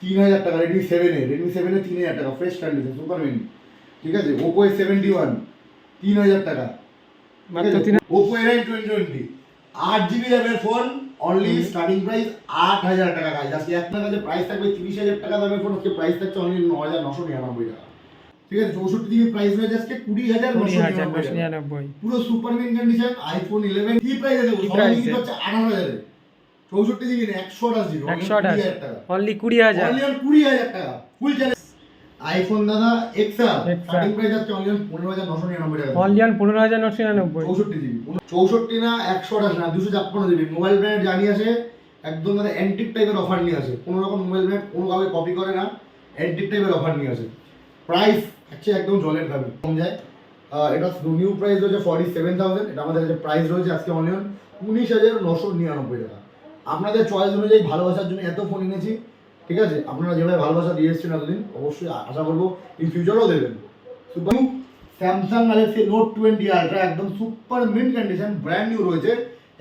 3000 টাকা রেডমি 7 এ 3000 টাকা fresh condition super mini. ঠিক আছে, ওপো A71 3000 টাকা মাত্র ওপো A9 8GB র্যামের ফোন অনলি স্টার্টিং প্রাইস 8000 টাকা গাইস। আজকে আপনার কাছে প্রাইস থাকবে 30000 টাকা দামের ফোন, আজকে প্রাইস থাকছে অনলি 9999 টাকা। ঠিক আছে, 64GB প্রাইস রয়েছে আজকে 20999 পুরো সুপার মিনি কন্ডিশন আইফোন 11 কি প্রাইসে দেবো? সবাই কি হচ্ছে 18000 এ 64GB না 128 টাকা অনলি 20000 টাকা ফুল চ্যালেঞ্জ আইফোন দাদা এক্সআর স্টার্টিং প্রাইস আছে অনলি 15999 টাকা অনলি 15999 64 না 128 না 256GB মোবাইল ব্র্যান্ড জানিয়ে আসে একদম দাদা অ্যান্টিক টাইপের অফার নিয়ে আসে, কোনো রকম মোবাইল ব্র্যান্ড কোনো ভাবে কপি করে না, অ্যান্টিক টাইপের অফার নিয়ে আসে। প্রাইস হচ্ছে একদম জলের দামে কম যায়। এটা নিউ প্রাইস রয়েছে 47000, এটা আমাদের কাছে প্রাইস রয়েছে আজকে অনলি 19999 টাকা। আপনাদের চয়েস অনুযায়ী ভালোবাসার জন্য এত ফোন এনেছি। ঠিক আছে, আপনারা যেভাবে ভালোবাসা দিয়ে এসেছেন এতদিন, অবশ্যই আশা করবো ইন ফিউচারও দেবেন। Super Samsung Galaxy Note 20 Ultra একদম super mint condition brand new রয়েছে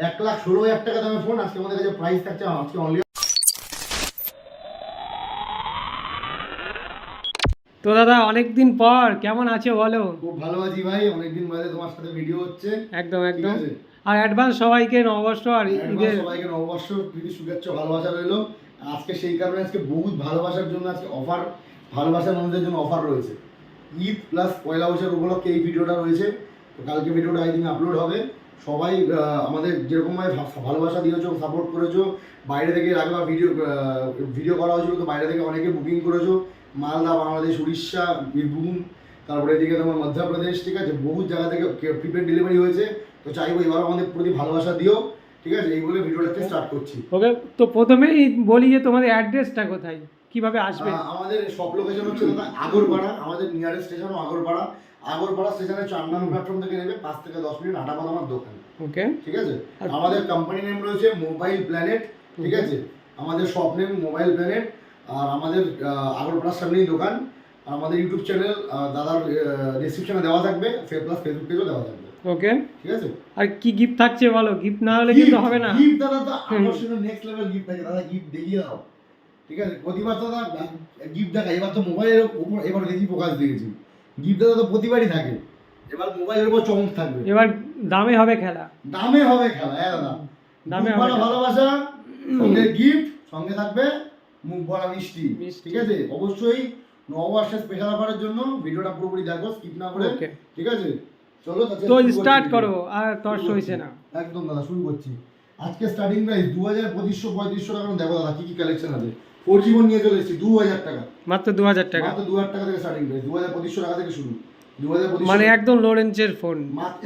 1,16,000 টাকা দামের ফোন। আজকে আমাদের কাছে প্রাইস থাকছে আজকে অনলি। তো দাদা অনেকদিন পর কেমন আছো বলো? খুব ভালো আছি ভাই, অনেকদিন বাদে তোমার সাথে ভিডিও হচ্ছে। একদম আর অ্যাডভান্স সবাইকে নববর্ষ আর ঈদের সবাইকে নববর্ষ প্রীতি শুভেচ্ছা ভালোবাসা রইলো। আজকে সেই কারণে আজকে বহুত ভালোবাসার জন্য আজকে অফার, ভালোবাসার মানুষদের জন্য অফার রয়েছে। ঈদ প্লাস পয়লা বৈশাখ উপলক্ষে এই ভিডিওটা রয়েছে। তো কালকে ভিডিওটা আই থিঙ্ক আপলোড হবে। সবাই আমাদের যেরকমভাবে ভালোবাসা দিয়েছো, সাপোর্ট করেছো, বাইরে থেকে রাখবা ভিডিও করা হয়েছিল, তো বাইরে থেকে অনেকে বুকিং করেছো, মালদা, বাংলাদেশ, উড়িষ্যা, বীরভূম, তারপরে এদিকে তোমার মধ্যপ্রদেশ, ঠিক আছে, বহু জায়গা থেকে প্রিপেড ডেলিভারি হয়েছে। তো চাইবো এবার আমাদের প্রতি ভালোবাসা দিও। ঠিক আছে, এই বলে ভিডিওটাকে স্টার্ট করছি। ওকে, তো প্রথমেই বলি যে তোমাদের অ্যাড্রেসটা কোথায়, কিভাবে আসবে? আমাদের সব লোকেশন হচ্ছে দাদা আগরপাড়া, আমাদের নিয়ারেস্ট স্টেশন আগরপাড়া স্টেশনে 4 নম্বর প্ল্যাটফর্ম থেকে নেবে, 5 থেকে 10 মিনিট হাঁটা পথ আমার দোকান। ওকে, ঠিক আছে, আমাদের কোম্পানি নেম রয়েছে মোবাইল প্ল্যানেট। ঠিক আছে, আমাদের শপ নেম মোবাইল প্ল্যানেট, আর আমাদের আগরপাড়ার সামনেই দোকান। আর আমাদের ইউটিউব চ্যানেল দাদার ডেসক্রিপশনে দেওয়া থাকবে, প্লাস ফেসবুক পেজও দেওয়া থাকবে। ওকে, ঠিক আছে। আর কি গিফট থাকছে বলো? গিফট না হলে কিন্তু হবে না। গিফট দাদা তো আকর্ষণীয় নেক্সট লেভেল গিফট থাকে দাদা, গিফট দেখিয়ে দাও। ঠিক আছে, প্রতিবার দাদা গিফট দেখা, এবার তো মোবাইলের উপর এবার বেশি ফোকাস দিয়েছি। গিফট দাদা তো প্রতিবারই থাকে, এবার মোবাইলের উপর চমক থাকবে। এবার দামে হবে খেলা, হ্যাঁ দাদা, দামে হবে ভালোবাসা, সঙ্গে গিফট, সঙ্গে থাকবে মুখ ভরা মিষ্টি। ঠিক আছে, অবশ্যই নববর্ষের স্পেশাল অফারের জন্য ভিডিওটা পুরোপুরি দেখো, স্কিপ না করে। ঠিক আছে, চলো তো স্টার্ট করো, আর তর্স হইছে না। একদম দাদা শুরু করছি। আজকে স্টার্টিং প্রাইস 2200-2500 টাকা। দেখো দাদা কি কি কালেকশন আছে। 4G ফোন নিয়ে চলে এসেছি 2000 টাকা, মাত্র 2000 টাকা, মাত্র 2000 টাকা থেকে স্টার্টিং প্রাইস। 2200 টাকা থেকে শুরু। 2200 মানে একদম লো রেঞ্জের ফোন,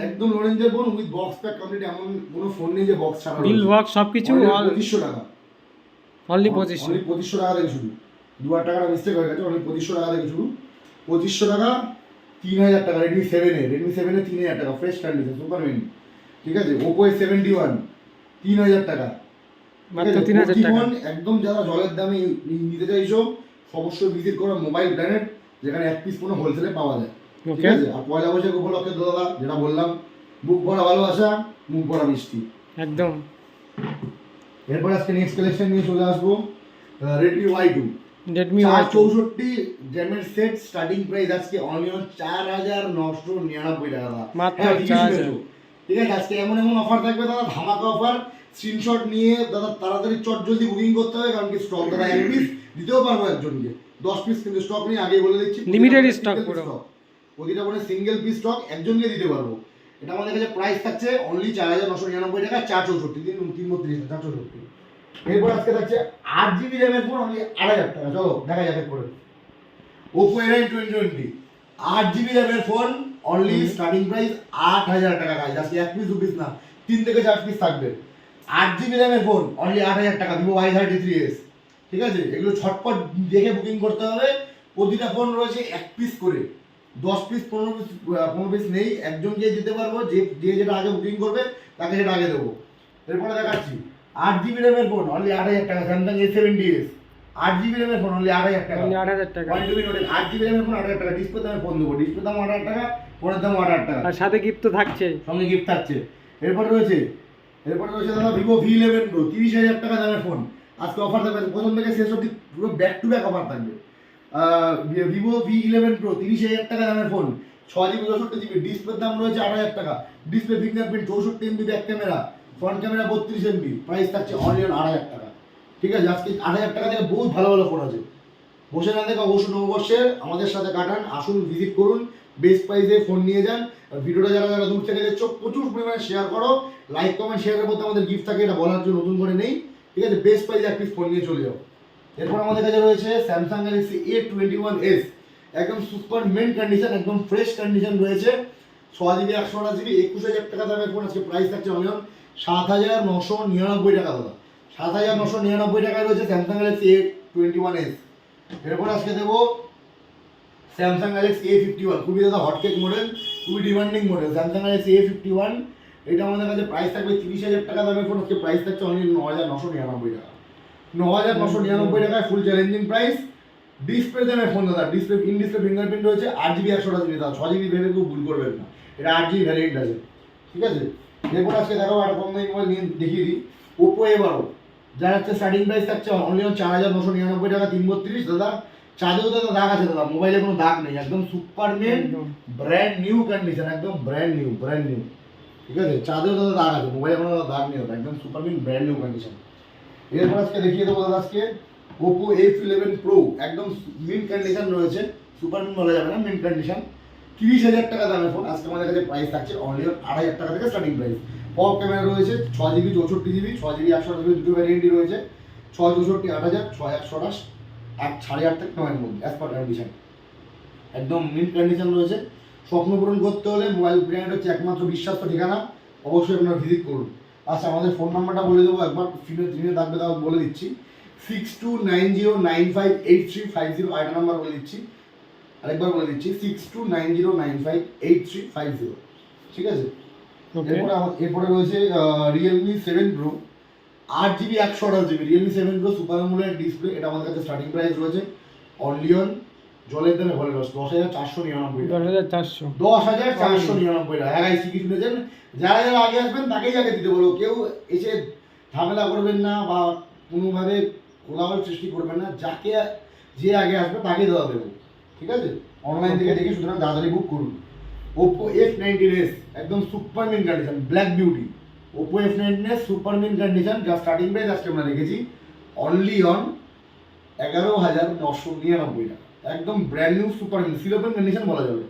একদম লো রেঞ্জের phone with box pack complete. এমন কোনো ফোন নেই যে বক্স ছাড়া, বিল বক্স সবকিছু। 2500 টাকা, অনলি 2500 টাকা থেকে শুরু। 2000 টাকার মিস্টেক হয়ে গেছে, অনলি 2500 টাকা থেকে শুরু। 2500 টাকা 3000 টাকা রেডমি 7 এ 3000 টাকা ফ্রেশ কন্ডিশন সুপার মিনি। ঠিক আছে, ওপো A71 3000 টাকা, মাত্র 3000 টাকা। একদম যারা জলের দামে নিতে চাইছো অবশ্যই ভিজিট করো মোবাইল প্ল্যানেট, যেখানে এক পিস কোনো হোলসেলে পাওয়া যায়। ঠিক আছে, আর পয়লা বৈশাখ উপলক্ষে দাদা যেটা বললাম, বুক ভরা ভালোবাসা, মুখ ভরা মিষ্টি একদম। এরপর আজকে নেক্সট কালেকশন নিয়ে চলে আসবো রেডমি Y2 64 জ্যামের সেট। স্টার্টিং প্রাইস আজকে অনলি 4999 টাকা মাত্র 4000। ঠিক আছে, আজকে এমন অফার থাকবে দাদা, ধামাকা অফার। স্ক্রিনশট নিয়ে দাদা তাড়াতাড়ি চট জলদি বুকিং করতে হবে, কারণ কি স্টক দাদা এক পিস দিতেও পারবো একজনকে, 10 পিস কিন্তু স্টক নেই, আগেই বলে দিচ্ছি লিমিটেড স্টক পুরো, প্রতিটা ফোনে সিঙ্গেল পিস স্টক একজনকে দিতে পারবো। এটা আমাদের কাছে প্রাইস থাকছে অনলি 4999 টাকা, 464 332 464। এরপর আজকে থাকছে 8GB র্যামের ফোন অনলি 8000 টাকা। চলো দেখা যাক করে ওপো A9 8GB র্যামের ফোন অনলি স্টার্টিং প্রাইস 8000 টাকা গাইস। আজকে এক পিস দু পিস না, 3 থেকে 4 পিস থাকবে। 8GB র্যামের ফোন অনলি 8000 টাকা, ভিভো Y33s। ঠিক আছে, এগুলো ছটপট দেখে বুকিং করতে হবে। প্রতিটা ফোন রয়েছে এক পিস করে, 10 পিস 15 পিস নেই, একজনকে দিতে পারবো, যে যেটা আগে বুকিং করবে তাকে সেটা আগে দেবো। এরপরে দেখাচ্ছি 8GB র্যামের ফোন অনলি 8000 টাকা, স্যামসাং A70s 8GB র্যামের ফোন অনলি 8000 টাকা, 8000 টাকা। 8GB র্যামের ফোন 8000 টাকা, ডিসপ্লে দামে ফোন দেবো, ডিসপ্লে দাম 8000 টাকা, ফোনের দাম 8000 টাকা, আর সাথে গিফট তো থাকছে, সঙ্গে গিফট থাকছে। এরপর রয়েছে দাদা ভিভো V11 Pro 30000 টাকা দামের ফোন। আজকে অফার থাকবে প্রথম থেকে শেষ অবধি পুরো ব্যাক টু ব্যাক অফার থাকবে। ভিভো V11 Pro 30,000 টাকা দামের ফোন, 6GB 64GB, ডিসপ্লের দাম রয়েছে 8,000 টাকা, display fingerprint, 64 MB back camera, front camera 32 MB, price থাকছে অনলি 8,000 টাকা। ঠিক আছে, আজকে 8,000 টাকা থেকে বহুত ভালো ভালো ফোন আছে। বসে না থেকে অবশ্যই নববর্ষে আমাদের সাথে কাটান, আসুন ভিজিট করুন, বেস্ট প্রাইসে ফোন নিয়ে যান। আর ভিডিওটা যারা যারা দূর থেকে দেখছো প্রচুর পরিমাণে শেয়ার করো, লাইক কমেন্ট শেয়ারের মধ্যে আমাদের গিফট থাকে, এটা বলার জন্য নতুন করে নেই। ঠিক আছে, বেস্ট প্রাইসে এক পিস ফোন নিয়ে চলে যাও। এরপর আমাদের কাছে রয়েছে স্যামসাং গ্যালাক্সি A21s, একদম সুপার মেন কন্ডিশন, একদম ফ্রেশ কন্ডিশন রয়েছে, 6GB 128GB, 21,000 টাকা দামের ফোন। আজকে প্রাইস থাকছে অনলি 7,999 টাকা দাদা, 7,999 টাকায় রয়েছে স্যামসাং গ্যালাক্সি A21s। এরপর আজকে দেবো স্যামসাং গ্যালাক্সি A51, খুবই দাদা হটকেক মডেল, খুবই demanding model Samsung Galaxy A51। এটা আমাদের কাছে প্রাইস থাকবে 30,000 টাকা দামের ফোন, আজকে প্রাইস থাকছে অনলি 9,999 টাকা, 9,999 টাকায় ফুল চ্যালেঞ্জিং প্রাইস। ডিসপ্লে দামের ফোন দাদা, ডিসপ্লে ইন ডিসপ্লে ফিঙ্গারপ্রিন্ট রয়েছে, 8GB 128GB দাদা, 6GB ভেবে কেউ ভুল করবেন না, এটা 8GB ভ্যারিয়েন্ট আছে। ঠিক আছে, এরপর আজকে দেখাবো আর কম দামি মোবাইল নিয়ে দেখিয়ে দিই, ওপো A12, যার হচ্ছে স্টার্টিং প্রাইস থাকছে অনলি 4,999 টাকা, 332 দাদা। চাঁদেও দাদা দাগ আছে দাদা, মোবাইলে কোনো দাগ নেই, একদম super mint brand new condition, একদম ব্র্যান্ড নিউ। ঠিক আছে, চাঁদেও দাদা দাগ আছে, মোবাইলে কোনো দাগ নেই দাদা, একদম super mint brand new condition. এরপর আজকে দেখিয়ে দেবো দাদা আজকে ওপো F11 Pro, একদম মিন কন্ডিশন রয়েছে, সুপার মিন বলা যাবে না, মিন কন্ডিশন, 30,000 টাকা দামের ফোন। আজকে আমাদের কাছে প্রাইস থাকছে অনলি 8,000 টাকা থেকে স্টার্টিং প্রাইস। পপ ক্যামেরা রয়েছে, 6GB 64GB, 6GB 128GB, দুটো ভ্যারিয়েন্টই রয়েছে, 664 8,000, 6,128, 8,500 থেকে 9-এর মধ্যে অ্যাজ পার কন্ডিশন, একদম মিন কন্ডিশন রয়েছে। স্বপ্ন পূরণ করতে হলে মোবাইল ব্র্যান্ড হচ্ছে একমাত্র বিশ্বাস্ত ঠিকানা, অবশ্যই আপনারা ভিজিট করুন। আচ্ছা, আমাদের ফোন নাম্বারটা বলে দেবো, একবার স্ক্রিনে থাকবে, তাও বলে দিচ্ছি, 6290958350, আরেকটা নাম্বার বলে দিচ্ছি, আরেকবার বলে দিচ্ছি, 6290958350। ঠিক আছে, এরপরে রয়েছে Realme 7 Pro, 8GB 128GB, Realme 7 Pro super AMOLED display, এটা আমাদের কাছে স্টার্টিং প্রাইস রয়েছে অনলি অন জলের দামে ভরে রস 10,499 টাকা, 10,499 টাকা। একাইসি কি শুনেছেন, যারা যারা আগে আসবেন তাকেই আগে দিতে বলবো, কেউ এসে ঝামেলা করবেন না বা কোনোভাবে কোলাহল সৃষ্টি করবেন না, যে আগে আসবে তাকেই দেওয়া দেবো। ঠিক আছে, অনলাইন থেকে দেখে সুতরাং তাড়াতাড়ি বুক করুন। ওপো F19s, একদম super mint condition, black beauty, Oppo F19s super mint condition, যা স্টার্টিং প্রাইস আজকে আমরা রেখেছি অনলি অন 11,999 টাকা, একদম brand new super mint, seal open condition বলা যাবে,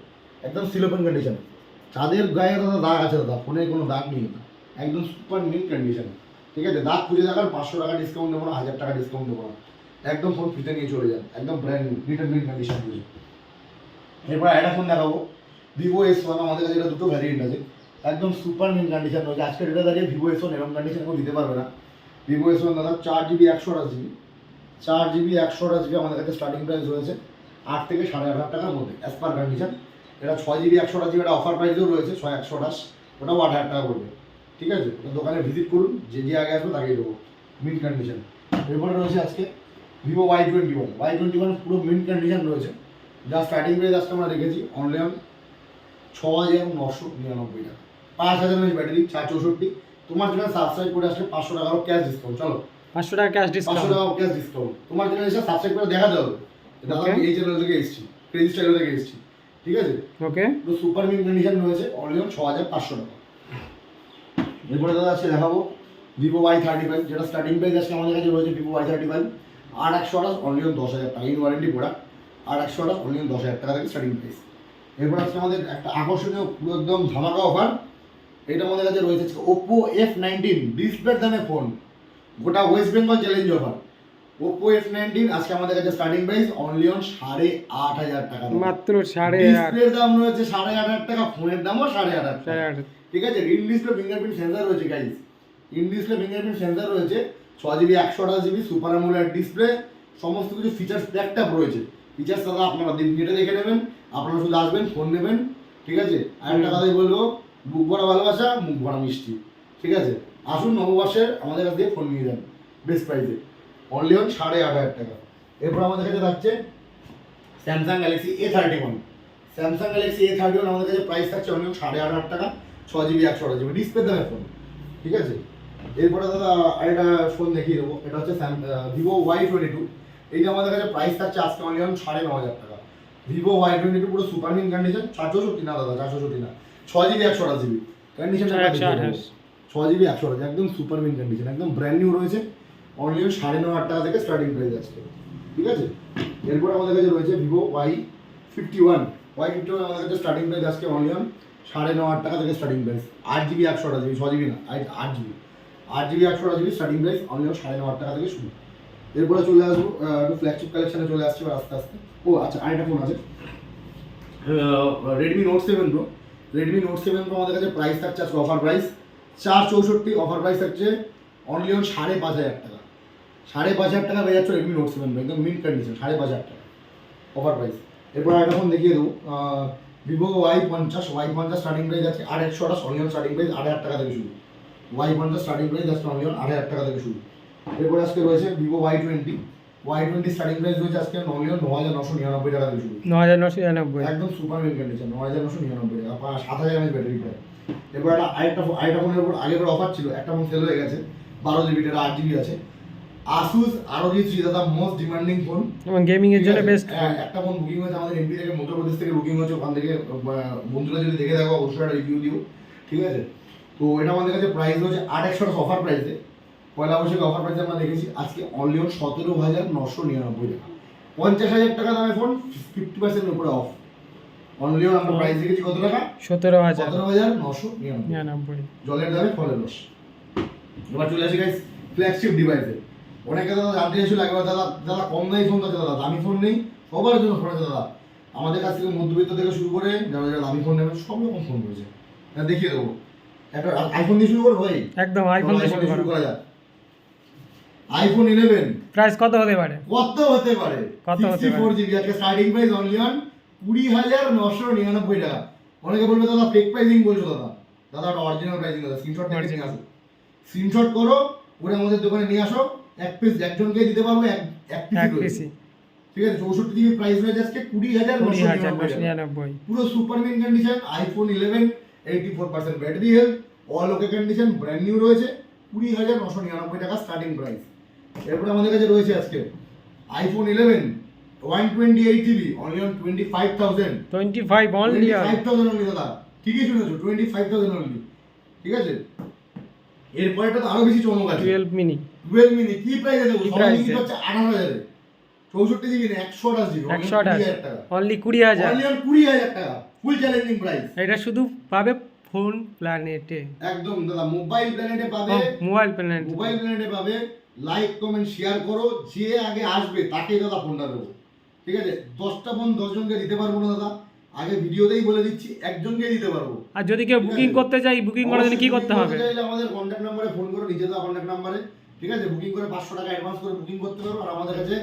একদম সিলোপেন কন্ডিশন। চাঁদের গায়ে দাদা দাগ আছে দাদা, ফোনে কোনো দাগ নেই দাদা, একদম সুপার মিন কন্ডিশন। ঠিক আছে, দাগ খুঁজে দেখার 500 টাকা ডিসকাউন্ট দেবো না, 1,000 টাকা ডিসকাউন্ট দেবো না, একদম ফোন ফিতে নিয়ে চলে যান, একদম brand new return mint condition রয়েছে। এরপর একটা ফোন দেখাবো ভিভো S1, আমাদের কাছে এটা দুটো ভ্যারিয়েন্ট আছে, একদম সুপার মিন কন্ডিশন রয়েছে। আজকের ডেটে দাঁড়িয়ে ভিভো S1 এরকম কন্ডিশন কেউ দিতে পারবে না। ভিভো S1 দাদা 4GB 128GB, 4GB 128GB আমাদের কাছে স্টার্টিং প্রাইস রয়েছে 8 থেকে 8,500 টাকার মধ্যে অ্যাজ পার কন্ডিশন। এটা 6GB 128GB, এটা অফার প্রাইসেও রয়েছে 6,128, ওটাও 8,000 টাকা পড়বে। ঠিক আছে, ওটা দোকানে ভিজিট করুন, যে আগে আসবে তাকেই দেবো, মিন কন্ডিশন। এরপরে রয়েছে আজকে ভিভো Y21 পুরো মিন কন্ডিশন রয়েছে, যা স্টার্টিং প্রাইস আজকে আমরা রেখেছি অনলি অন 6,999 টাকা, 5,000 mAh ব্যাটারি, 464। তোমার জন্য সাবস্ক্রাইব করে আসলে 500 টাকারও ক্যাশ ডিসকাউন্ট, চলো 500 টাকা ক্যাশ 500 ডিসকাউন্ট, টাকা ক্যাশ ডিসকাউন্ট তোমার জন্য এসে সাবস্ক্রাইব করে দেখাতে হবে, দাদা আমি এই চ্যানেল থেকে এসেছি, ক্রেজি স্টাইল থেকে এসেছি। ঠিক আছে, ওকে, তো সুপার মিন কন্ডিশন রয়েছে অনলি অন 6,500 টাকা। এরপরে দাদা আজকে দেখাবো ভিভো Y35, যেটা স্টার্টিং প্রাইস আজকে আমাদের কাছে রয়েছে ভিভো Y35 8,128, অনলি অন 10,000 টাকা, in warranty product, 8,128 only on 10,000 টাকা থেকে স্টার্টিং প্রাইস। এরপর আজকে আমাদের একটা আকর্ষণীয় পুরো একদম ধামাকা অফার, এটা আমাদের কাছে রয়েছে ওপো F19 ডিসপ্লের দামে ফোন, গোটা West Bengal challenge offer. Oppo F19 আজকে আমাদের কাছে স্টার্টিং প্রাইস অনলি অন 8,500 টাকা, মাত্র 8,500, ডিসপ্লের দাম রয়েছে 8,500 টাকা, ফোনের দামও 8,500 টাকা। 8,500। ঠিক আছে, ইন ডিসপ্লে ফিঙ্গারপ্রিন্ট সেন্সর রয়েছে guys, in display fingerprint sensor রয়েছে, 6GB 128GB super AMOLED display, সমস্ত কিছু ফিচার্স প্যাকড রয়েছে। ফিচার্স দাদা আপনারা নেটে দেখে নেবেন, আপনারা শুধু আসবেন, ফোন নেবেন। ঠিক আছে, আর একটা কথাই বলবো, বুক ভরা ভালোবাসা, মুখ ভরা মিষ্টি। ঠিক আছে, আসুন নববর্ষের আমাদের কাছ থেকে ফোন নিয়ে যান বেস্ট প্রাইসে, অনলি অন 8,500 টাকা। এরপর আমাদের কাছে থাকছে Samsung Galaxy A31, Samsung Galaxy A31 আমাদের কাছে প্রাইস থাকছে অনলি 8,500 টাকা, 6GB 128GB ডিসপ্লে দামে ফোন। ঠিক আছে, এরপরে দাদা আরেকটা ফোন দেখিয়ে দেবো, এটা হচ্ছে ভিভো Y22। এইটা আমাদের কাছে প্রাইস থাকছে আজকে অনলি 9,500 টাকা। ভিভো Y22 পুরো সুপার মিন কন্ডিশন, 464 না দাদা, 464 না, 6GB 128GB কন্ডিশনটা 6GB 128, একদম সুপার মিন কন্ডিশন, একদম ব্র্যান্ড নিউ রয়েছে। অনলি 9,500 টাকা থেকে স্টার্টিং প্রাইস আছে, ঠিক আছে। এরপর আমাদের কাছে রয়েছে ভিভো Y51। আমাদের কাছে স্টার্টিং প্রাইস আজকে অনলি 9,500 টাকা থেকে starting price, 8GB 128GB, 6GB না, 8GB 128GB starting price only 9,500 টাকা থেকে শুরু। এরপরে চলে আসবো একটু ফ্ল্যাগশিপ কালেকশনে চলে আসছি আস্তে আস্তে। ও আচ্ছা, আরেকটা ফোন আছে Redmi note 7 pro. Redmi note 7 pro আমাদের কাছে প্রাইস থাকছে আজকে অফার প্রাইস 464, অফার প্রাইস থাকছে অনলি 5,500 টাকা। 5,500 টাকা পেয়ে যাচ্ছে রেডমি নোট 7 প্রো, একদম মিন্ট কন্ডিশন, 5,500 টাকা অফার প্রাইস। এরপর আরেকটা ফোন দেখিয়ে দেবো ভিভো Y50 স্টার্টিং প্রাইস আছে 8,128, অনলি স্টার্টিং প্রাইস 8,000 টাকা থেকে শুরু। Y50 স্টার্টিং প্রাইস আজকে অনলি 8,000 টাকা থেকে শুরু। এরপর আজকে রয়েছে ভিভো Y20 স্টার্টিং প্রাইস রয়েছে আজকে অনলি 9,999 টাকা থেকে শুরু। 9,999 একদম সুপার মিন কন্ডিশন, 9,999 টাকা, 7,000 mAh ব্যাটারি প্রায়। এরপর আরেকটা ফোনের উপর আগের অফার ছিল, একটা ফোন সেল হয়ে গেছে 12GB, এটা 8GB আছে। Asus ROG 3 দাদা, মোস্ট ডিমান্ডিং ফোন এবং গেমিং এর জন্য বেস্ট। একটা ফোন বুকিং হয়েছে আমাদের এমপি থেকে, মধ্যপ্রদেশ থেকে বুকিং হয়েছে, ওখান থেকে বন্ধুরা যদি দেখে দেখো অবশ্যই একটা রিভিউ দিও, ঠিক আছে। তো এটা আমাদের কাছে প্রাইস হচ্ছে 8,128 অফার প্রাইসে, পয়লা বৈশাখে অফার প্রাইসে আমরা দেখেছি আজকে অনলি 17,999 টাকা। 50,000 টাকা দামের ফোন 50% উপরে অফ। অনলি আমরা প্রাইস দেখেছি কত টাকা? 17,999 জলের দামে ফলের রস। এবার চলে আসি গাইস ফ্ল্যাগশিপ ডিভাইসে। অনেকে দাদা জানতে চাইছিল একবার, দাদা কম দামি ফোন আছে, দাদা দামি ফোন নেই, সবার জন্য ফোন আছে দাদা। আমাদের কাছ থেকে মধ্যবিত্ত থেকে শুরু করে যারা যারা দামি ফোন নেবেন সব রকম ফোন রয়েছে, দেখিয়ে দেবো। একটা আইফোন দিয়ে শুরু করবো ভাই, একদম আইফোন দিয়ে শুরু করা যাক। আইফোন 11 প্রাইস কত হতে পারে? 64GB একটা স্টার্টিং প্রাইস অনলি 20,999 টাকা। অনেকে বলবে দাদা ফেক প্রাইসিং বলছো দাদা, দাদা ওটা অরিজিনাল প্রাইসিং দাদা, স্ক্রিনশট নিয়ে আসো, স্ক্রিনশট করো, ওরে আমাদের দোকানে নিয়ে আসো, এক পিস একজনকে দিতে পারবো, এক পিস, ঠিক আছে। 64GB প্রাইস হয়ে যাচ্ছে 20,999 পুরো super mint condition. IPhone 11 84% battery health, all ওকে কন্ডিশন, ব্র্যান্ড নিউ রয়েছে, 20,999 টাকা স্টার্টিং প্রাইস। এরপর আমাদের কাছে রয়েছে আজকে আইফোন 11 128GB অনলি 25,000 অনলি দাদা, ঠিকই শুনেছো, 25,000 অনলি, ঠিক আছে। এরপর এটা তো আরো বেশি চমক আছে, 12 মিনি কি প্রাইসে দেবো? সবাই কি হচ্ছে 18,000 এ, 64GB না 128GB টাকা, অনলি 20,000 টাকা, ফুল চ্যালেঞ্জিং প্রাইস। এটা শুধু পাবে ফোন প্ল্যানেটে, একদম দাদা মোবাইল প্ল্যানেটে পাবে, মোবাইল প্ল্যানেটে পাবে। লাইক কমেন্ট শেয়ার করো, যে আগে আসবে তাকে দাদা ফোনটা দেবো, ঠিক আছে। 10টা ফোন 10 জনকে দিতে পারবো না দাদা, আগে ভিডিওতেই বলে দিচ্ছি, একজনকে দিতে পারবো। আর যদি কেউ বুকিং করতে চাই, বুকিং করার জন্য কি করতে হবে? আমাদের কন্ট্যাক্ট নম্বরে ফোন করো, নিচে দেওয়া কন্ট্যাক্ট নম্বরে, ঠিক আছে। বুকিং করে 500 টাকা অ্যাডভান্স করে বুকিং করতে পারো। আর আমাদের কাছে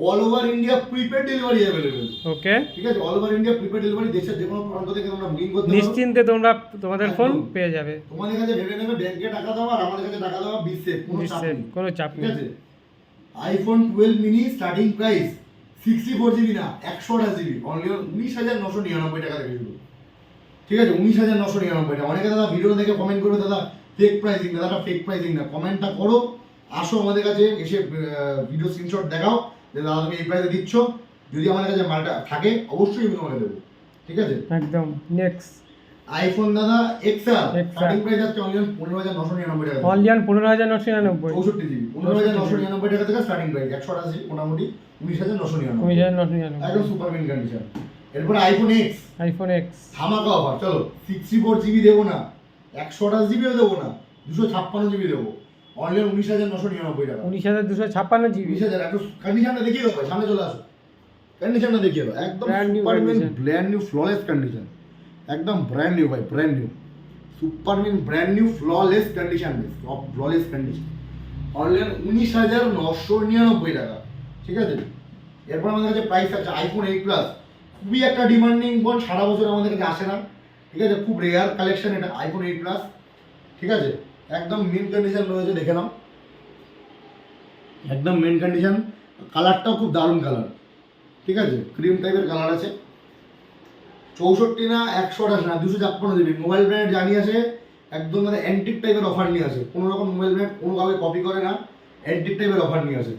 all over India prepaid delivery available, okay, ঠিক আছে। All over India prepaid delivery, দেশের যে কোনো প্রান্ত থেকে তোমরা বুকিং করতে পারো, নিশ্চিন্তে তোমরা তোমাদের ফোন পেয়ে যাবে। তোমাদের কাছে ভেবে নেবে ব্যাংকে টাকা দাও আর আমাদের কাছে টাকা দাও, বিশেষ কোনো চাপ ঠিক নেই। আছে। IPhone 12 mini starting price 64GB না 128GB অনলি 19,999 টাকা থেকে শুরু, ঠিক আছে। 19,999 টাকা। অনেকে দাদা ভিডিও দেখে কমেন্ট করবে দাদা ফেক প্রাইসিং, দাদা ফেক প্রাইসিং না, কমেন্টটা করো, আসো আমাদের কাছে এসে ভিডিও স্ক্রিনশট দেখাও যে দাদা তুমি এই প্রাইসে দিচ্ছ, যদি আমাদের কাছে মালটা থাকে অবশ্যই আমি তোমাকে দেবো, ঠিক আছে। একদম নেক্সট আইফোন দাদা XR স্টার্টিং প্রাইস আছে অনলি 15,999 টাকা, অনলি 15,999 64GB 15,999 টাকা থেকে স্টার্টিং প্রাইস, 180 মোটামুটি 19,999 একদম সুপার মিন কন্ডিশন। এরপর আইফোন X ধামাকা অফার, চলো 64GB দেবো না, 128GBও দেবো না, 256GB দেবো, অনলি 19,999 টাকা, 19,256GB। 20,000 একটু কন্ডিশনটা দেখিয়ে দাও ভাই, সামনে চলে আসো, কন্ডিশনটা দেখিয়ে দাও, একদম সুপার মিন ব্র্যান্ড নিউ ফ্ললেস কন্ডিশন, একদম ব্র্যান্ড নিউ ভাই, ব্র্যান্ড নিউ সুপার মিন brand new flawless condition, flawless condition, only 19,999 টাকা, ঠিক আছে। এরপর আমাদের কাছে প্রাইস আছে আইফোন 8 প্লাস, খুবই একটা ডিমান্ডিং ফোন, সারা বছর আমাদের কাছে আসে না, ঠিক আছে। খুব রেয়ার কালেকশন এটা আইফোন 8 প্লাস, ঠিক আছে। একদম মেন কন্ডিশন রয়েছে, দেখে নাও, একদম মেন কন্ডিশন। কালারটাও খুব দারুণ কালার, ঠিক আছে, ক্রিম টাইপের কালার আছে। 64 না 128 না 256GB মোবাইল ব্র্যান্ড জানি আছে, একদম মানে অ্যান্টিক টাইপের অফার নিয়ে আসে, কোনো রকম মোবাইল ব্র্যান্ড কোনো কাউকে কপি করে না, অ্যান্টিক টাইপের অফার নিয়ে আসে।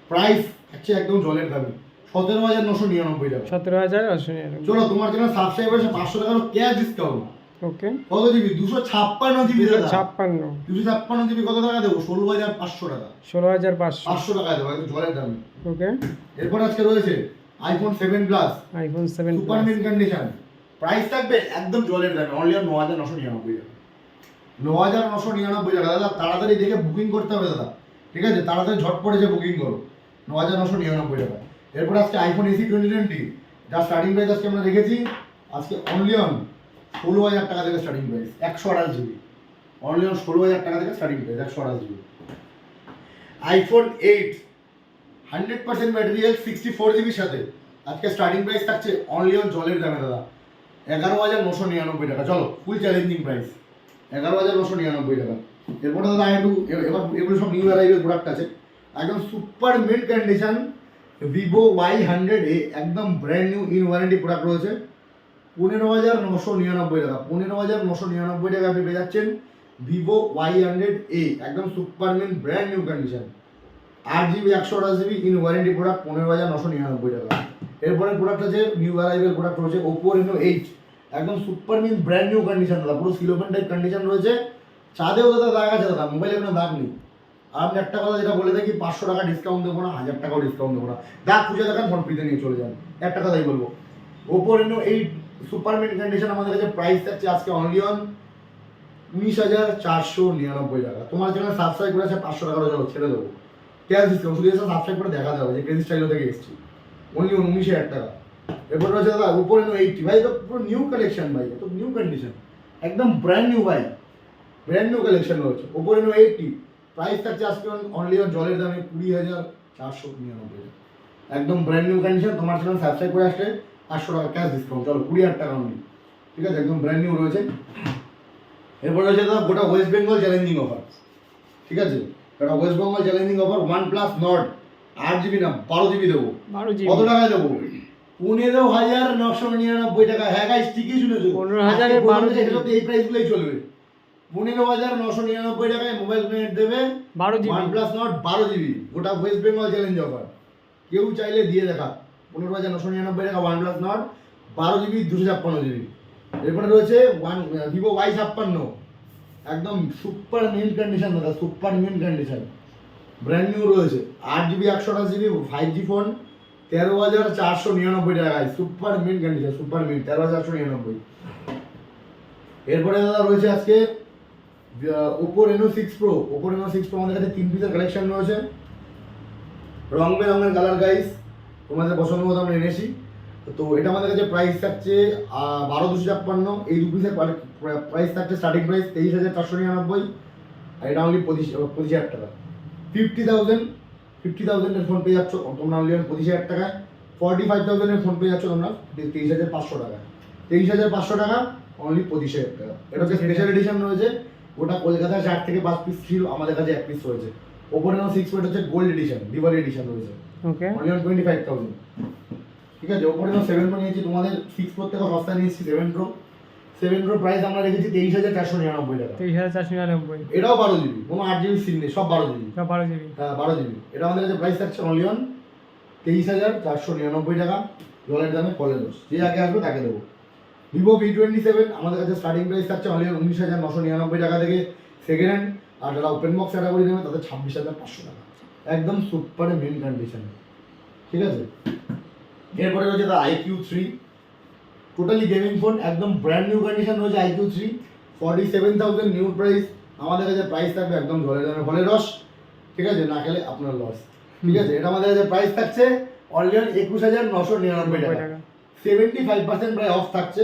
প্রাইস হচ্ছে একদম জলের দামি, 17,999 টাকা। 17,999। চলো তোমার জন্য সাবস্ক্রাইবার 500 টাকার ক্যাশ ডিসকাউন্ট। ওকে, কত জিবি? 256 জিবি দাদা। 256। 256 জিবি কত টাকা দেবো? 16,500 টাকা। 16,500। 500 টাকা দেবো, একদম জলের দামি। ওকে, এরপর আজকে রয়েছে iPhone 7 plus iPhone 7 super mint condition. Price থাকবে একদম জলের দামে, অনলি 9,999 টাকা। 9,999 টাকা দাদা, তাড়াতাড়ি দেখে বুকিং করতে হবে দাদা, ঠিক আছে? তাড়াতাড়ি ঝটপটে যে বুকিং করো, 9,999 টাকা। এরপর আজকে আইফোন এসি 2020, যার স্টার্টিং প্রাইস আজকে আমরা রেখেছি আজকে অনলি 16,000 টাকা থেকে স্টার্টিং প্রাইস, 128 জিবি। অনলি 16,000 টাকা থেকে starting price, 128 GB. IPhone 8 100% material 64 জিবির সাথে আজকে স্টার্টিং প্রাইস থাকছে অনলি জলের দামে দাদা, 11,999 টাকা। চলো ফুল চ্যালেঞ্জিং প্রাইস 11,999 টাকা। এরপরে দাদা একটু এবার এগুলো সব নিউ অ্যারাইভেল প্রোডাক্ট আছে, একদম super mid condition Vivo Y100A, একদম brand new in warranty product রয়েছে, 15,999 টাকা। 15,999 টাকা আপনি পেয়ে যাচ্ছেন ভিভো Y100A, একদম super mid brand new condition, 8GB 128GB in warranty product, 15,999 টাকা। এরপরে প্রোডাক্ট আছে নিউ অ্যারাইভেল প্রোডাক্ট রয়েছে Oppo Reno 8, একদম সুপার মিন ব্র্যান্ড নিউ কন্ডিশন দাদা, পুরো সিলোপেন টাইপ কন্ডিশন রয়েছে। চাঁদেও দাদা দাগ আছে দাদা, মোবাইলে কোনো দাগ নেই। আর আমি একটা কথা যেটা বলে থাকি, 500 টাকা ডিসকাউন্ট দেবো না, 1000 টাকাও ডিসকাউন্ট দেবো না, দাগ খুঁজে দেখান ফোন ফ্রিতে নিয়ে চলে যান, একটা কথাই বলবো। Oppo Reno 8 super mint condition আমাদের কাছে প্রাইস থাকছে আজকে অনলি 19,499 টাকা। তোমার চ্যানেল সাবস্ক্রাইব করেছে 500 টাকা চলো ছেড়ে দেবো, ক্যাশ ডিসকাউন্ট, শুধু এসে সাবস্ক্রাইব করে দেখাতে হবে যে ক্রেজি স্টাইল থেকে এসেছি, অনলি 19,000 টাকা। এরপর রয়েছে দাদা Oppo Reno 80, ভাই তো পুরো নিউ কালেকশন ভাই, তো নিউ কন্ডিশন, একদম ব্র্যান্ড নিউ ভাই, ব্র্যান্ড নিউ কালেকশন রয়েছে Oppo Reno 80, প্রাইস থাকছে আজকে অনলি জলের দামে 20,499 টাকা, একদম ব্র্যান্ড নিউ কন্ডিশন। তোমার চ্যানেল সাবস্ক্রাইব করে আসলে 500 টাকা ক্যাশ ডিসকাউন্ট, চলো 20,000 টাকা অনলি, ঠিক আছে? একদম ব্র্যান্ড নিউ রয়েছে। এরপর রয়েছে দাদা গোটা ওয়েস্ট বেঙ্গল চ্যালেঞ্জিং অফার, ঠিক আছে? গোটা West Bengal challenging offer, OnePlus Nord 8GB না 12GB দেবো। 12GB কত টাকায় দেবো? 15,999 টাকা। হ্যাঁ গাইস, ঠিকই শুনেছো, 15,000 এ 12GB এই প্রাইসগুলোই চলবে। 15,999 টাকায় মোবাইল কিনে দেবে 12GB OnePlus Nord 12GB, গোটা ওয়েস্ট বেঙ্গল চ্যালেঞ্জ অফার, কেউ চাইলে দিয়ে দেখা। 15,999 টাকা OnePlus Nord 12GB 256GB। এরপরে রয়েছে ভিভো Y56, একদম সুপার মিন কন্ডিশন দাদা, super mint condition, brand new রয়েছে, 8GB 128GB 5G ফোন, 13,499 টাকায়, super mint condition, super mint 13,499। এরপরে দাদা রয়েছে আজকে Oppo Reno 6 Pro। Oppo Reno 6 Pro আমাদের কাছে 3 পিসের কালেকশন রয়েছে, রং বেরঙের কালার গাইস, তোমাদের পছন্দ মতো আমরা এনেছি। তো এটা আমাদের কাছে প্রাইস থাকছে 12,256, এই দু পিসের প্রাইস থাকছে স্টার্টিং প্রাইস 23,499, আর এটা অনলি 25,000 টাকা। 50,000 এর ফোন পেয়ে যাচ্ছ তোমরা অনলি 25,000 টাকায়, 45,000 এর ফোন পেয়ে যাচ্ছ তোমরা 23,500 টাকায়, 23,500 টাকা অনলি 25,000 টাকা। এটা হচ্ছে স্পেশাল এডিশন রয়েছে, ওটা কলকাতায় 4 থেকে 5 পিস ছিল, আমাদের কাছে 1 পিস রয়েছে। Oppo Reno 6 Pro হচ্ছে গোল্ড এডিশন, দিওয়ালি এডিশন রয়েছে, ওকে, অনলি 25,000, ঠিক আছে? Oppo Reno 7 Pro নিয়েছি, তোমাদের 6 Pro থেকে সস্তা নিয়েছি 7 Pro। 7 Pro প্রাইস আমরা রেখেছি 23,499 টাকা, 23,499। এটাও 12GB, কোনো 8GB সিম নেই, সব 12GB। সব 12GB। হ্যাঁ 12GB, এটা আমাদের কাছে প্রাইস থাকছে অনলি 23,499 টাকা, জলের দামে কলের দোষ, যে আগে আসবে তাকে দেবো। Vivo V27 আমাদের কাছে স্টার্টিং প্রাইস থাকছে অনলি 19,999 টাকা থেকে সেকেন্ড হ্যান্ড, আর যারা ওপেন বক্স ক্যাটাগরি নেবে তাদের 26,500 টাকা, একদম সুপার মেন কন্ডিশন, ঠিক আছে? এরপরে রয়েছে the IQ3, totally gaming phone, একদম ব্র্যান্ড নিউ কন্ডিশন রয়েছে IQ3, 47,000 নিউ প্রাইস, আমাদের কাছে প্রাইস থাকবে একদম জলের দামে ফলের রস, ঠিক আছে? না খেলে আপনার লস, ঠিক আছে? এটা আমাদের কাছে প্রাইস থাকছে অনলি 21,999 টাকা, 75% প্রায় অফ থাকছে,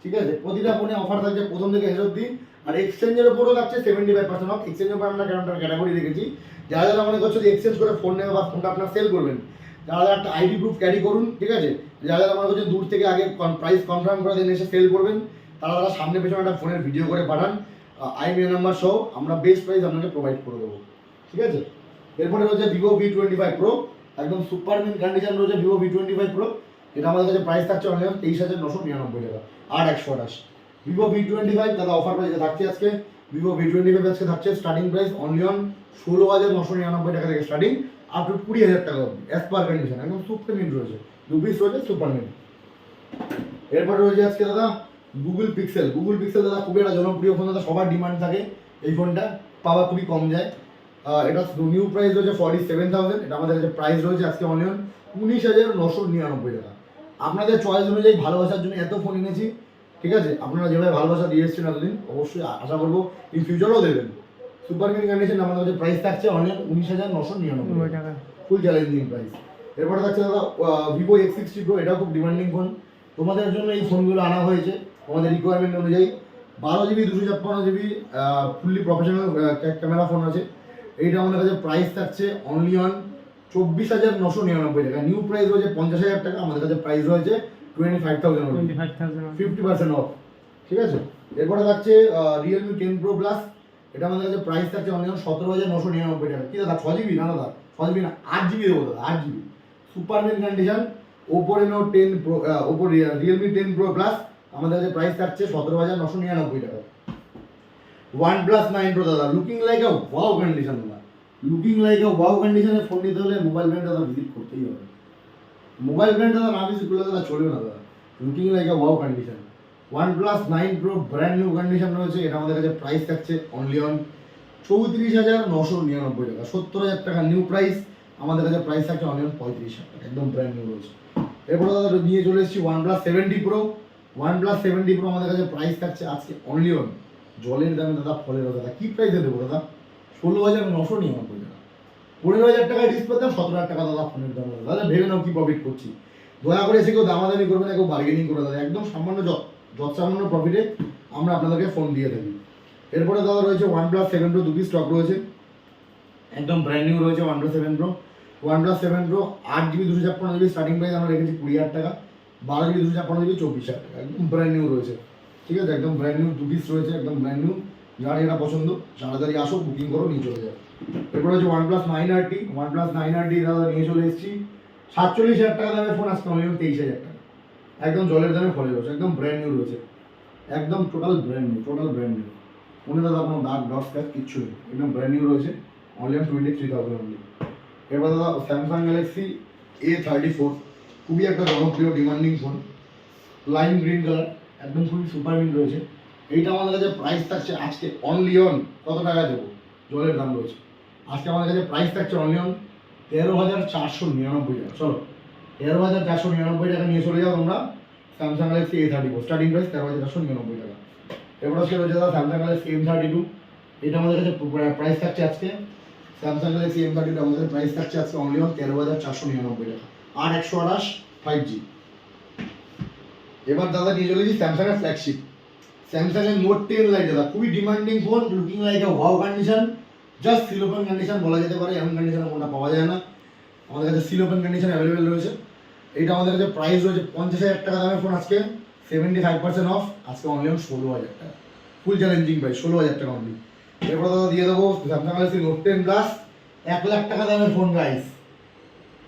ঠিক আছে? প্রতিটা ফোনে অফার থাকছে প্রথম থেকে শেষ অবধি, আর এক্সচেঞ্জের উপরও থাকছে 75% অফ। এক্সচেঞ্জের উপর আমরা ক্যাটাগরি রেখেছি, যারা যারা মনে করছে যে এক্সচেঞ্জ করে ফোন নেবে বা ফোনটা আপনার সেল করবেন, যারা যারা একটা আইডি প্রুফ ক্যারি করুন, ঠিক আছে? যারা যারা মনে করছে দূর থেকে আগে প্রাইস কনফার্ম করে দেন এসে সেল করবেন, তারা তারা সামনে পেছনে একটা ফোনের ভিডিও করে পাঠান, IMEI নাম্বার সহ, আমরা বেস্ট প্রাইস আপনাকে প্রোভাইড করে দেবো, ঠিক আছে? এরপরে রয়েছে Vivo V25 Pro, একদম সুপার মিন কন্ডিশন রয়েছে Vivo V25 Pro, এটা আমাদের কাছে প্রাইস থাকছে অনলি 23,999 টাকা, 8,128। Vivo V25 দাদা অফার প্রাইসে থাকছে আজকে ভিভো V25 আজকে থাকছে স্টার্টিং প্রাইস অনলি অন 16,999 টাকা থেকে স্টার্টিং আপ টু 20,000 টাকা অবধি অ্যাজ পার কন্ডিশন, একদম সুপার মিন্ট রয়েছে, 2 পিস রয়েছে সুপার মিন্ট। এরপরে রয়েছে আজকে দাদা গুগল পিক্সেল। গুগল পিক্সেল দাদা খুবই একটা জনপ্রিয় ফোন দাদা, সবার ডিমান্ড থাকে এই ফোনটা, পাওয়া খুবই কম যায়। এটা নিউ প্রাইস রয়েছে 47,000, এটা আমাদের কাছে প্রাইস রয়েছে আজকে অনলি অন 19,999 টাকা। আপনাদের চয়েস অনুযায়ী ভালোবাসার জন্য এত ফোন এনেছি, ঠিক আছে? আপনারা যেভাবে ভালোবাসা দিয়ে এসেছেন এতদিন, অবশ্যই আশা করবো ইন ফিউচারও দেবেন। সুপার মিনি কন্ডিশন আমাদের কাছে প্রাইস থাকছে অনলি অন 19,999 টাকা, ফুল চ্যালেঞ্জিং প্রাইস। এরপরে থাকছে দাদা ভিভো X60 Pro, এটাও খুব ডিমান্ডিং ফোন, তোমাদের জন্য এই ফোনগুলো আনা হয়েছে তোমাদের রিকোয়ারমেন্ট অনুযায়ী। 12GB 256GB fully professional camera phone আছে। এইটা আমাদের কাছে প্রাইস থাকছে অনলি অন 24,999 টাকা। নিউ প্রাইস রয়েছে 50,000 টাকা, আমাদের কাছে প্রাইস রয়েছে 25,000, 50% অফ, ঠিক আছে? এরপরে থাকছে Realme 10 Pro Plus, এটা আমাদের কাছে প্রাইস থাকছে অনলি অন 17,999 টাকা। কি দাদা 6GB না দাদা, 6GB না 8GB দেবো দাদা, 8GB super mint condition. Oppo Reno 10 Pro, Oppo Realme 10 Pro Plus আমাদের কাছে প্রাইস থাকছে 17,999 টাকা। OnePlus 9 Pro দাদা, লুকিং লাইক আ ওয়াও কন্ডিশন দাদা, লুকিং লাইক আ ওয়াও কন্ডিশনে ফোন নিতে হলে মোবাইল ব্র্যান্ড দাদা ভিজিট করতেই হবে। মোবাইল ব্র্যান্ড দাদা না ভিজিট করলে দাদা চলবে না দাদা, লুকিং লাইক আ wow condition. OnePlus 9 Pro brand new condition রয়েছে, এটা আমাদের কাছে প্রাইস থাকছে অনলি অন 34,999 টাকা, 70,000 টাকা নিউ প্রাইস, আমাদের কাছে প্রাইস থাকছে অনলি অন 35,000 টাকা, একদম ব্র্যান্ড নিউ রয়েছে। এরপরে দাদা নিয়ে চলে এসেছি OnePlus 70 Pro। OnePlus 70 Pro আমাদের কাছে প্রাইস থাকছে আজকে অনলি অন জলের দামে দাদা, ফলের দাদা, কি প্রাইসে দেবো দাদা, 16,999 টাকা। 15,000 টাকা ডিসপ্লে দাম, 17,000 টাকা দাদা ফোনের দাম দাদা। দাদা ভেবে নাও কি প্রফিট করছি, দয়া করে এসে কেউ দামাদামি করবে না, কেউ বার্গেনিং করে দাদা, একদম সামান্য সামান্য প্রফিটে আমরা আপনাদেরকে ফোন দিয়ে থাকি। এরপরে দাদা রয়েছে OnePlus 7 Pro, 2 পিস স্টক রয়েছে, একদম ব্র্যান্ড নিউ রয়েছে OnePlus 7 Pro। OnePlus 7 Pro 8GB 256GB starting price আমরা রেখেছি 20,000 টাকা, 12GB 256GB 24,000 টাকা, একদম ব্র্যান্ড নিউ রয়েছে, ঠিক আছে? একদম ব্র্যান্ড নিউ 2 পিস রয়েছে, একদম ব্র্যান্ড নিউ। যার এটা পছন্দ তাড়াতাড়ি আসো, বুকিং করো, নিয়ে চলে যাও। এরপর হচ্ছে OnePlus 9RT। OnePlus 9RT দাদা নিয়ে চলে এসেছি 47,000 টাকা দামের ফোন, আজকে অনলি 23,000 টাকা, একদম জলের দামে ফলে রয়েছে, একদম ব্র্যান্ড নিউ রয়েছে, একদম total brand new, total brand new. মনে দাদা কোনো দাগ ডট স্ক্র্যাচ কিচ্ছু নেই, একদম ব্র্যান্ড নিউ রয়েছে, অনলি 23,000 অনলি। এবার দাদা স্যামসাং গ্যালাক্সি A34, খুবই একটা জনপ্রিয় demanding phone, lime green colour, একদম খুবই সুপার মিন রয়েছে। এইটা আমাদের কাছে প্রাইস থাকছে আজকে অনলি অন কত টাকা দেবো, জলের দাম রয়েছে, আজকে আমাদের কাছে প্রাইস থাকছে অনলি অন 13,499 টাকা। চলো 13,499 টাকা নিয়ে চলে যাও তোমরা Samsung Galaxy A34, starting price 13,499 টাকা। এরপর হচ্ছে রয়েছে দাদা স্যামসাং গ্যালাক্সি M32, এটা আমাদের কাছে প্রাইস থাকছে আজকে, স্যামসাং গ্যালাক্সি M32 আমাদের প্রাইস থাকছে আজকে অনলি অন 13,499 টাকা, 8/128 5G। এবার দাদা নিয়ে চলেছি স্যামসাং এর ফ্ল্যাগশিপ, স্যামসাং এর নোট 10 লাইট দাদা, খুবই ডিমান্ডিং ফোন, লুকিং লাইক আ wow condition, just seal open condition বলা যেতে পারে, এমন কন্ডিশনে ফোনটা পাওয়া যায় না, আমাদের কাছে সিল ওপেন কন্ডিশন অ্যাভেলেবেল রয়েছে। এইটা আমাদের কাছে প্রাইস রয়েছে 50,000 টাকা দামের ফোন, আজকে 75% অফ, আজকে অনলি অন 16,000 টাকা, ফুল চ্যালেঞ্জিং প্রাইস 16,000 টাকা অনলি। এরপর দাদা দিয়ে দেবো স্যামসাং গ্যালাক্সি নোট 10 প্লাস, 1,00,000 টাকা দামের ফোন গাইস,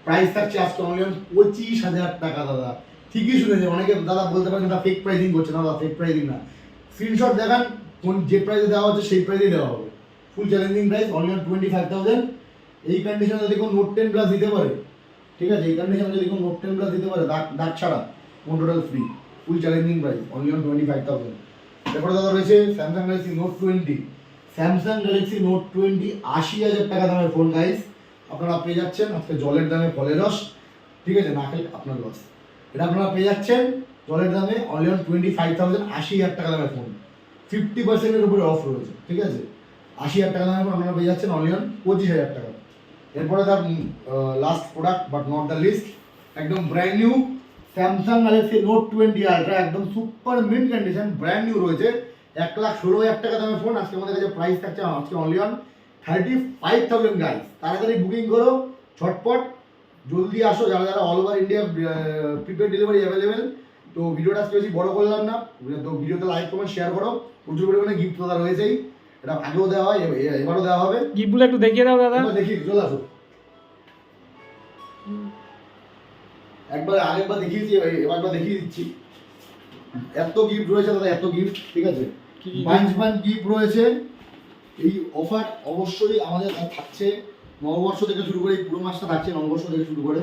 প্রাইস থাকছে আজকে অনলি অন 25,000 টাকা দাদা। ঠিকই শুনেছে, অনেকে দাদা বলতে পারেন দাদা ফেক প্রাইসিং করছে না, দাদা ফেক প্রাইসিং না, স্ক্রিনশট দেখান, কোন যে প্রাইসে দেওয়া হচ্ছে সেই প্রাইসেই দেওয়া হবে, ফুল চ্যালেঞ্জিং প্রাইস অনলি অন 25,000। এই কন্ডিশনে যদি কোনো নোট 10 প্লাস দিতে পারে, ঠিক আছে, এই কন্ডিশনে যদি কোনো নোট 10 প্লাস দিতে পারে দাগ ছাড়া, কোন total free, full challenging price only on 25,000। তারপরে দাদা রয়েছে Samsung Galaxy Note 20, Samsung Galaxy Note 20 80,000 টাকা দামের ফোন গাইস, আপনারা পেয়ে যাচ্ছেন আজকে জলের দামে ফলের রস, ঠিক আছে, না খেলে আপনার লস, এটা আপনারা পেয়ে যাচ্ছেন জলের দামে অনলি অন 25,000, 80,000 টাকা দামের ফোন, 50%-এর উপরে অফ রয়েছে, ঠিক আছে, 80,000 টাকা দামের ফোন আপনারা পেয়ে যাচ্ছেন অনলি অন 25,000 টাকা। এরপরে তার last product but not the least, একদম brand new Samsung Galaxy Note 20 Ultra, একদম super mint condition, brand new রয়েছে, 1,16,000 টাকা দামের ফোন, আজকে আমাদের কাছে প্রাইস থাকছে আজকে অনলি অন 35,000 গাইস, তাড়াতাড়ি বুকিং করো, ঝটপট জলদি আসো, যারা যারা all over India prepaid delivery available. তো ভিডিওটা আজকে বেশি বড় করলাম না, তো ভিডিওতে লাইক কমেন্ট শেয়ার করো, প্রচুর পরিমাণে গিফট দাদা রয়েছেই, এটা আগেও দেওয়া হয়, এবারও দেওয়া হবে, গিফটগুলো একটু দেখিয়ে দাও দাদা। দেখি চলে আসো, আগেরবার দেখিয়েছি, এবারবার দেখিয়ে দিচ্ছি, এত গিফট রয়েছে দাদা, এত গিফট, ঠিক আছে, বাঞ্চ গিফট রয়েছে, এই অফার অবশ্যই আমাদের থাকছে নববর্ষ থেকে শুরু করে এই পুরো মাসটা থাকছে নববর্ষ থেকে শুরু করে,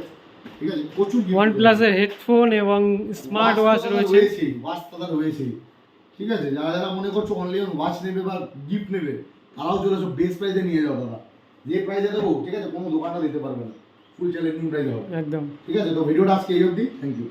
ঠিক আছে? প্রচুর OnePlus এর হেডফোন এবং স্মার্ট ওয়াচ রয়েছে। ওয়াচ তো রয়েছে, ঠিক আছে? যারা যারা মনে করছো অনলি ওয়াচ নেবে বা গিফট নেবে তারাও চলে আসো, বেস্ট প্রাইসে নিয়ে যাও দাদা। যে প্রাইসে দেবো, ঠিক আছে, কোনো দোকানটা দিতে পারবে না, ফুল চ্যালেঞ্জিং প্রাইসে হবে, একদম। ঠিক আছে? তো ভিডিওটা আজকে এই অবধি, থ্যাংক ইউ।